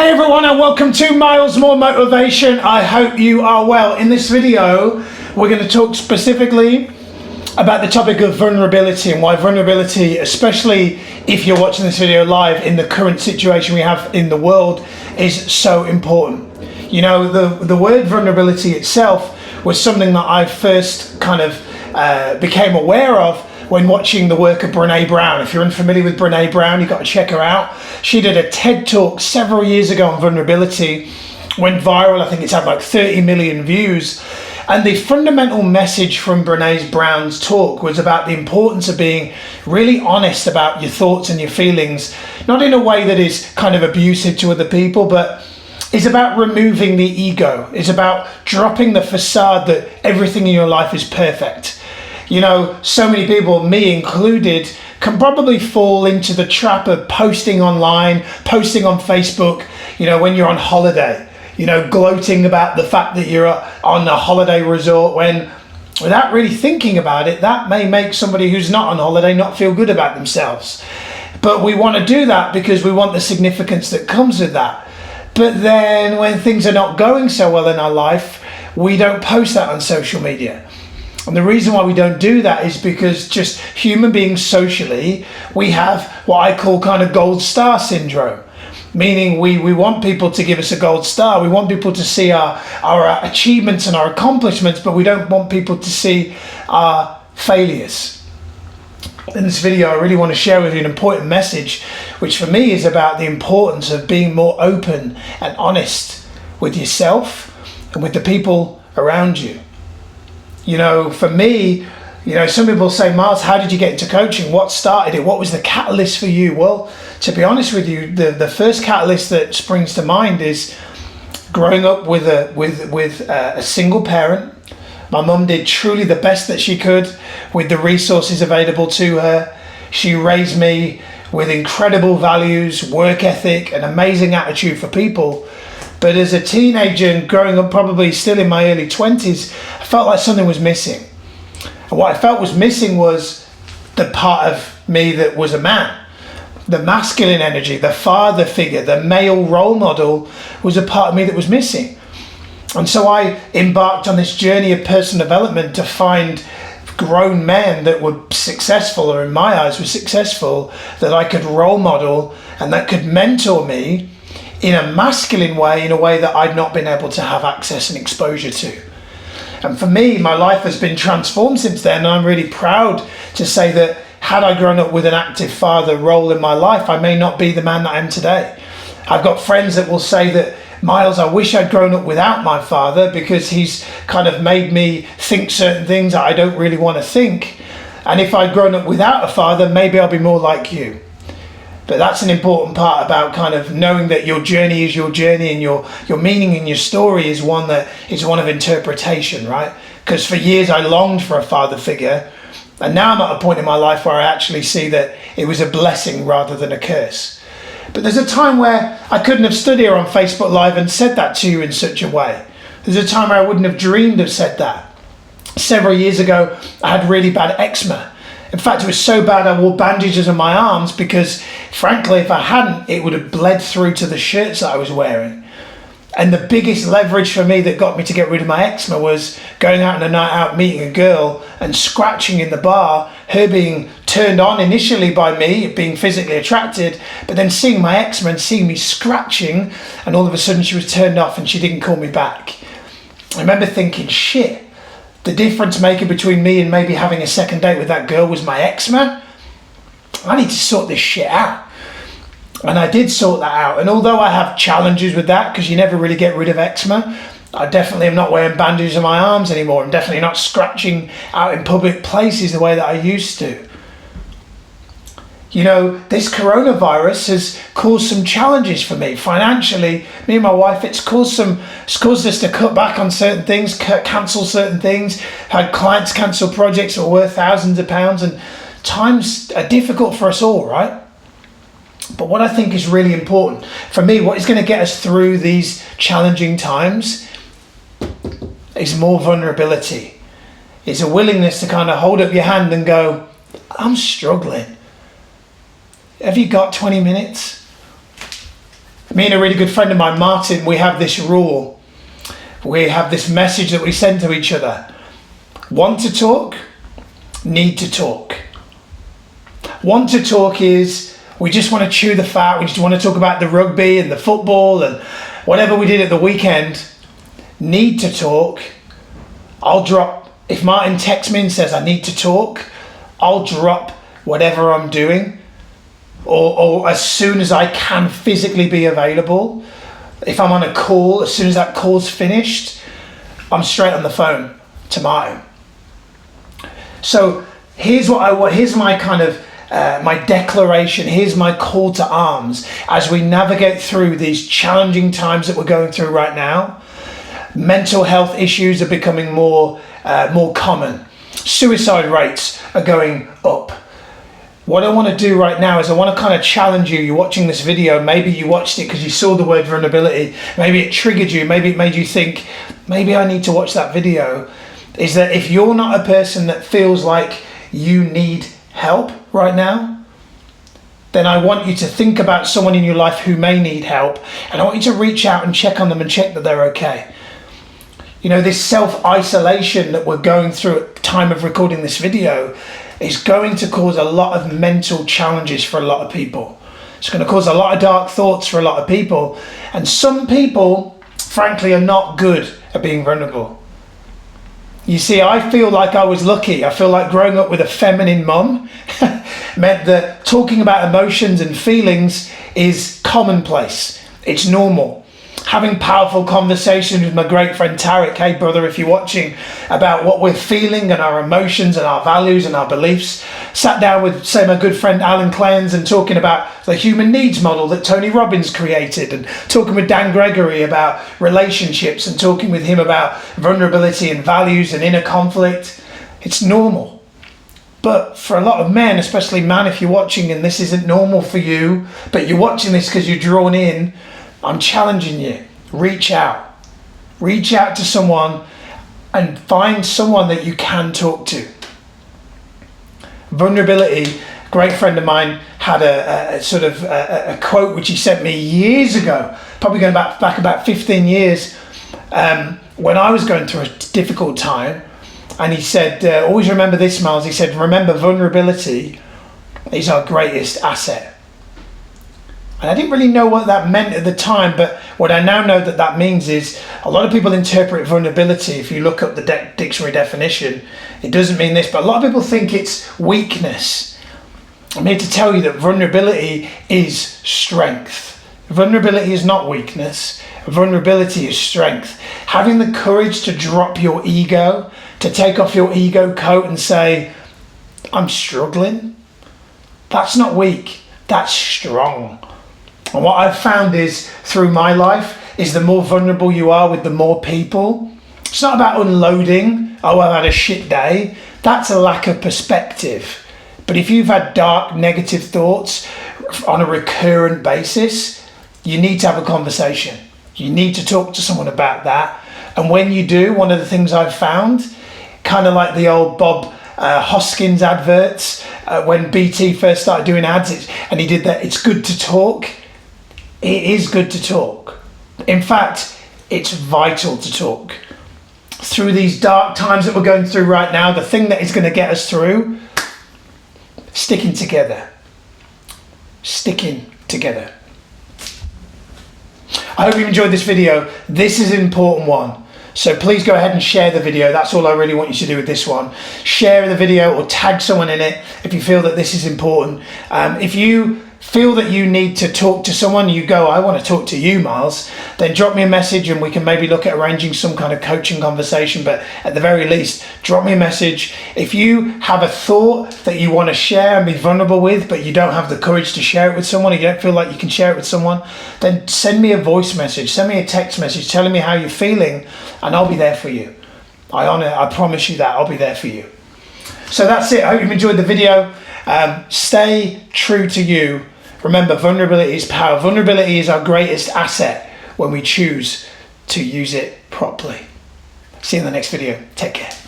Hey everyone, and welcome to Miles More Motivation. I hope you are well. In this video, we're going to talk specifically about the topic of vulnerability and why vulnerability, especially if you're watching this video live in the current situation we have in the world, is so important. You know, the word vulnerability itself was something that I first kind of became aware of when watching the work of Brené Brown. If you're unfamiliar with Brené Brown, you've got to check her out. She did a TED Talk several years ago on vulnerability, went viral. I think it's had like 30 million views. And the fundamental message from Brené Brown's talk was about the importance of being really honest about your thoughts and your feelings, not in a way that is kind of abusive to other people, but is about removing the ego. It's about dropping the facade that everything in your life is perfect. You know, so many people, me included, can probably fall into the trap of posting online, posting on Facebook, you know, when you're on holiday, you know, gloating about the fact that you're on a holiday resort when, without really thinking about it, that may make somebody who's not on holiday not feel good about themselves. But we want to do that because we want the significance that comes with that. But then when things are not going so well in our life, we don't post that on social media. And the reason why we don't do that is because just human beings socially, we have what I call kind of gold star syndrome. Meaning we want people to give us a gold star. We want people to see our achievements and our accomplishments, but we don't want people to see our failures. In this video, I really want to share with you an important message, which for me is about the importance of being more open and honest with yourself and with the people around you. You know, for me, you know, some people say, Miles, how did you get into coaching? What started it? What was the catalyst for you? Well, to be honest with you, the first catalyst that springs to mind is growing up with a single parent. My mum did truly the best that she could with the resources available to her. She raised me with incredible values, work ethic, an amazing attitude for people. But as a teenager and growing up probably still in my early 20s, I felt like something was missing. And what I felt was missing was the part of me that was a man. The masculine energy, the father figure, the male role model was a part of me that was missing. And so I embarked on this journey of personal development to find grown men that were successful, or in my eyes were successful, that I could role model and that could mentor me in a masculine way, in a way that I'd not been able to have access and exposure to. And for me, my life has been transformed since then, and I'm really proud to say that had I grown up with an active father role in my life, I may not be the man that I am today. I've got friends that will say that, Miles, I wish I'd grown up without my father because he's kind of made me think certain things that I don't really want to think. And if I'd grown up without a father, maybe I'll be more like you. But that's an important part about kind of knowing that your journey is your journey, and your meaning in your story is one that is one of interpretation, right? Because for years I longed for a father figure, and now I'm at a point in my life where I actually see that it was a blessing rather than a curse. But there's a time where I couldn't have stood here on Facebook Live and said that to you in such a way. There's a time where I wouldn't have dreamed of said that. Several years ago, I had really bad eczema. In fact, it was so bad I wore bandages on my arms because, frankly, if I hadn't, it would have bled through to the shirts that I was wearing. And the biggest leverage for me that got me to get rid of my eczema was going out on a night out, meeting a girl and scratching in the bar, her being turned on initially by me, being physically attracted, but then seeing my eczema and seeing me scratching, and all of a sudden she was turned off and she didn't call me back. I remember thinking, shit, the difference maker between me and maybe having a second date with that girl was my eczema. I need to sort this shit out. And I did sort that out. And although I have challenges with that, because you never really get rid of eczema, I definitely am not wearing bandages on my arms anymore. I'm definitely not scratching out in public places the way that I used to. You know, this coronavirus has caused some challenges for me financially. Me and my wife, it's caused us to cut back on certain things, cancel certain things. Had clients cancel projects that were worth thousands of pounds, and times are difficult for us all, right? But what I think is really important for me, what is going to get us through these challenging times is more vulnerability. It's a willingness to kind of hold up your hand and go, I'm struggling. Have you got 20 minutes? Me and a really good friend of mine, Martin, we have this rule. We have this message that we send to each other. Want to talk? Need to talk. Want to talk is we just want to chew the fat. We just want to talk about the rugby and the football and whatever we did at the weekend. Need to talk. I'll drop, if Martin texts me and says I need to talk, I'll drop whatever I'm doing or as soon as I can physically be available. If I'm on a call, as soon as that call's finished, I'm straight on the phone to Martin. So here's my kind of my declaration, here's my call to arms as we navigate through these challenging times that we're going through right now. Mental health issues are becoming more common. Suicide rates are going up. What I want to do right now is I want to kind of challenge you. You're watching this video, maybe you watched it because you saw the word vulnerability, maybe it triggered you, maybe it made you think, maybe I need to watch that video. Is that if you're not a person that feels like you need help right now, then I want you to think about someone in your life who may need help, and I want you to reach out and check on them and check that they're okay. You know, this self-isolation that we're going through at the time of recording this video is going to cause a lot of mental challenges for a lot of people. It's going to cause a lot of dark thoughts for a lot of people, and some people, frankly, are not good at being vulnerable. You see, I feel like I was lucky. I feel like growing up with a feminine mum meant that talking about emotions and feelings is commonplace. It's normal. Having powerful conversations with my great friend Tarek, hey brother, if you're watching, about what we're feeling and our emotions and our values and our beliefs. Sat down with, say, my good friend Alan Clayens and talking about the human needs model that Tony Robbins created, and talking with Dan Gregory about relationships and talking with him about vulnerability and values and inner conflict. It's normal. But for a lot of men, especially man, if you're watching and this isn't normal for you, but you're watching this because you're drawn in, I'm challenging you. Reach out. Reach out to someone and find someone that you can talk to. Vulnerability, a great friend of mine had a quote which he sent me years ago, probably going back about 15 years, when I was going through a difficult time. And he said, always remember this, Miles. He said, remember, vulnerability is our greatest asset. And I didn't really know what that meant at the time, but what I now know that means is a lot of people interpret vulnerability. If you look up the dictionary definition, it doesn't mean this, but a lot of people think it's weakness. I'm here to tell you that vulnerability is strength. Vulnerability is not weakness. Vulnerability is strength. Having the courage to drop your ego, to take off your ego coat and say, I'm struggling. That's not weak, that's strong. And what I've found is, through my life, is the more vulnerable you are with the more people. It's not about unloading, oh, I've had a shit day. That's a lack of perspective. But if you've had dark, negative thoughts on a recurrent basis, you need to have a conversation. You need to talk to someone about that. And when you do, one of the things I've found, kind of like the old Bob Hoskins adverts, when BT first started doing ads, and he did that, it's good to talk. It is good to talk. In fact, it's vital to talk. Through these dark times that we're going through right now, the thing that is going to get us through, sticking together. Sticking together. I hope you enjoyed this video. This is an important one. So please go ahead and share the video. That's all I really want you to do with this one. Share the video or tag someone in it if you feel that this is important. If you feel that you need to talk to someone, you go, I want to talk to you, Miles, then drop me a message and we can maybe look at arranging some kind of coaching conversation. But at the very least, drop me a message. If you have a thought that you want to share and be vulnerable with, but you don't have the courage to share it with someone, or you don't feel like you can share it with someone, then send me a voice message, send me a text message telling me how you're feeling, and I'll be there for you. I promise you that, I'll be there for you. So that's it. I hope you've enjoyed the video. Stay true to you. Remember, vulnerability is power. Vulnerability is our greatest asset when we choose to use it properly. See you in the next video. Take care.